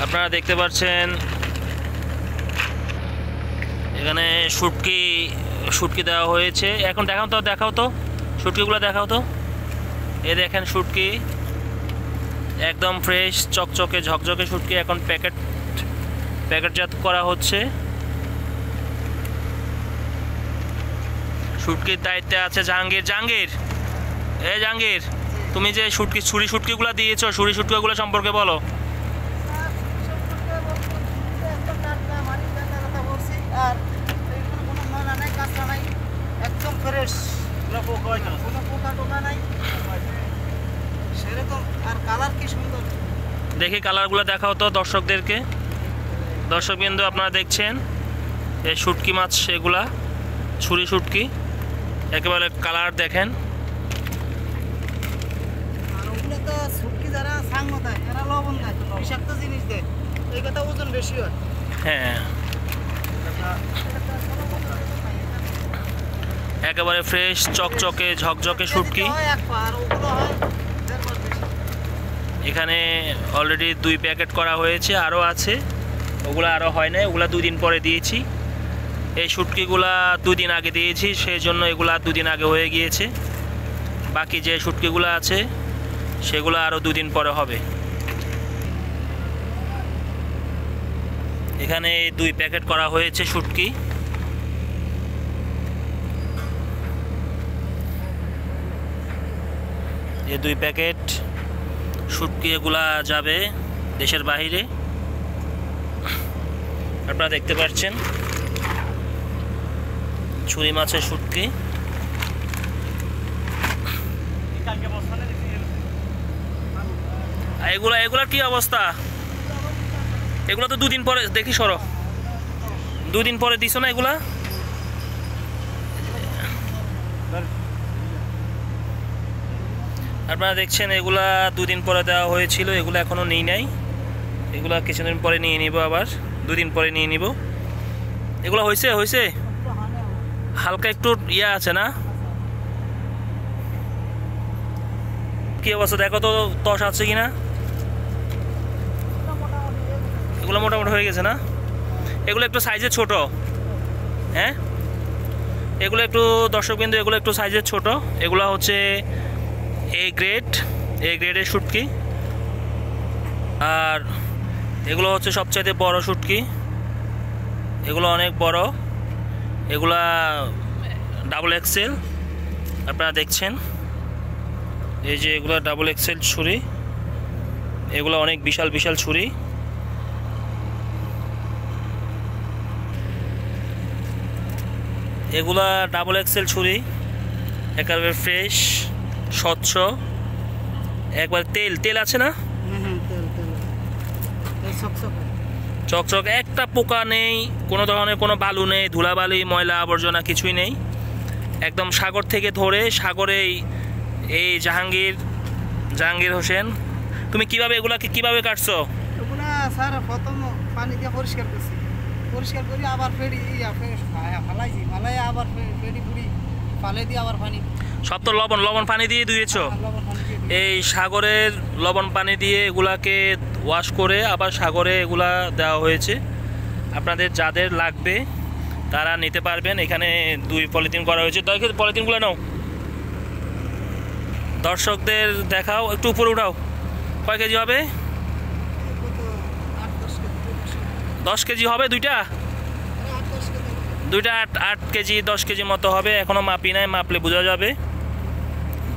আপনারা দেখতে পাচ্ছেন এখানে শুটকি দেওয়া হয়েছে। এখন দেখাও তো শুটকিগুলো দেখাও তো। এই দেখেন শুটকি একদম ফ্রেশ চকচকে ঝকঝকে শুটকি এখন প্যাকেটজাত করা হচ্ছে। শুটকির দায়িত্বে আছে জাহাঙ্গীর। জাহাঙ্গীর তুমি যে ছুরি শুটকিগুলো দিয়েছো, ছুরি শুটকিগুলো সম্পর্কে বলো। দেখি কালারগুলো দেখাও তো দর্শকদেরকে। দর্শকবৃন্দ আপনারা দেখছেন এই শুটকি মাছ, সেগুলা ছুরি শুটকি, একেবারে কালার দেখেন। হ্যাঁ, একেবারে ফ্রেশ চকচকে ঝকঝকে শুটকি। এখানে অলরেডি 2 প্যাকেট করা হয়েছে, আরও আছে, ওগুলো আরও হয় না, ওগুলা 2 দিন পরে দিয়েছি। এই শুটকিগুলা 2 দিন আগে দিয়েছি, সেই জন্য এগুলা 2 দিন আগে হয়ে গিয়েছে। বাকি যে শুটকিগুলো আছে সেগুলো আরও 2 দিন পরে হবে। এখানে 2 প্যাকেট করা হয়েছে শুটকি। এই 2 প্যাকেট শুটকি এগুলা যাবে দেশের বাইরে। আপনারা দেখতে পাচ্ছেন ছুরি মাছের শুটকি। এগুলা কি অবস্থা? এগুলা তো 2 দিন পরে, দেখি সরো, 2 দিন পরে দিছো না এগুলা? আপনারা দেখছেন এগুলা 2 দিন পরে দেওয়া হয়েছিল, এগুলো এখনো নেই নাই, এগুলা কিছুদিন পরে নিয়ে নিব, আবার 2 দিন পরে নিয়ে নিব। এগুলো হয়েছে হালকা একটু আছে না? কি অবস্থা দেখো তো, তস আছে কিনা? এগুলো মোটামুটি হয়ে গেছে না? এগুলো একটু সাইজে ছোট। হ্যাঁ, এগুলো একটু দর্শকবিন্দু, এগুলো একটু সাইজের ছোট। এগুলো হচ্ছে এ গ্রেডের শুটকি। আর এগুলো হচ্ছে সবচাইতে বড় শুটকি, এগুলো অনেক বড়, এগুলা ডাবল এক্সেল। আপনারা দেখছেন এই যে এগুলো ডাবল এক্সেল ছুরি, এগুলো অনেক বিশাল বিশাল ছুরি। এগুলা ডাবল এক্সেল ছুরি, একেবারে ফ্রেশ স্বচ্ছ, একবার তেল আছে না, চকচক, একটা পোকা নেই, কোনো ধরনের কোনো বালু নেই, ধুলাবালি ময়লা আবর্জনা কিছুই নেই। একদম সাগর থেকে ধরে সাগরেই। এই জাহাঙ্গীর হোসেন, তুমি এগুলাকে কিভাবে কাটছো? স্যার প্রথম পানি দিয়ে পরিষ্কার করি, আবার আবার ফালাই দিয়ে আবার পানি। সব তো লবণ পানি দিয়ে ধুয়েছো? এই সাগরের লবণ পানি দিয়ে এগুলাকে ওয়াশ করে আবার সাগরে এগুলা দেওয়া হয়েছে। আপনাদের যাদের লাগবে তারা নিতে পারবেন। এখানে 2 পলিথিন করা হয়েছে। পলিথিনগুলো নাও, দর্শকদের দেখাও, একটু উপরে উঠাও। কয় কেজি হবে? 10 কেজি হবে দুইটা 8 কেজি 10 কেজি মতো হবে। এখনো মাপি নাই, মাপলে বোঝা যাবে।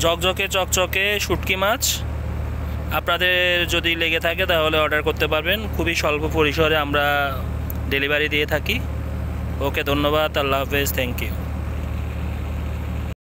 ঝকঝকে চকচকে শুটকি মাছ আপনাদের যদি লেগে থাকে তাহলে অর্ডার করতে পারবেন। খুবই স্বল্প পরিসরে আমরা ডেলিভারি দিয়ে থাকি। ওকে, ধন্যবাদ, আল্লাহ হাফেজ, থ্যাংক ইউ।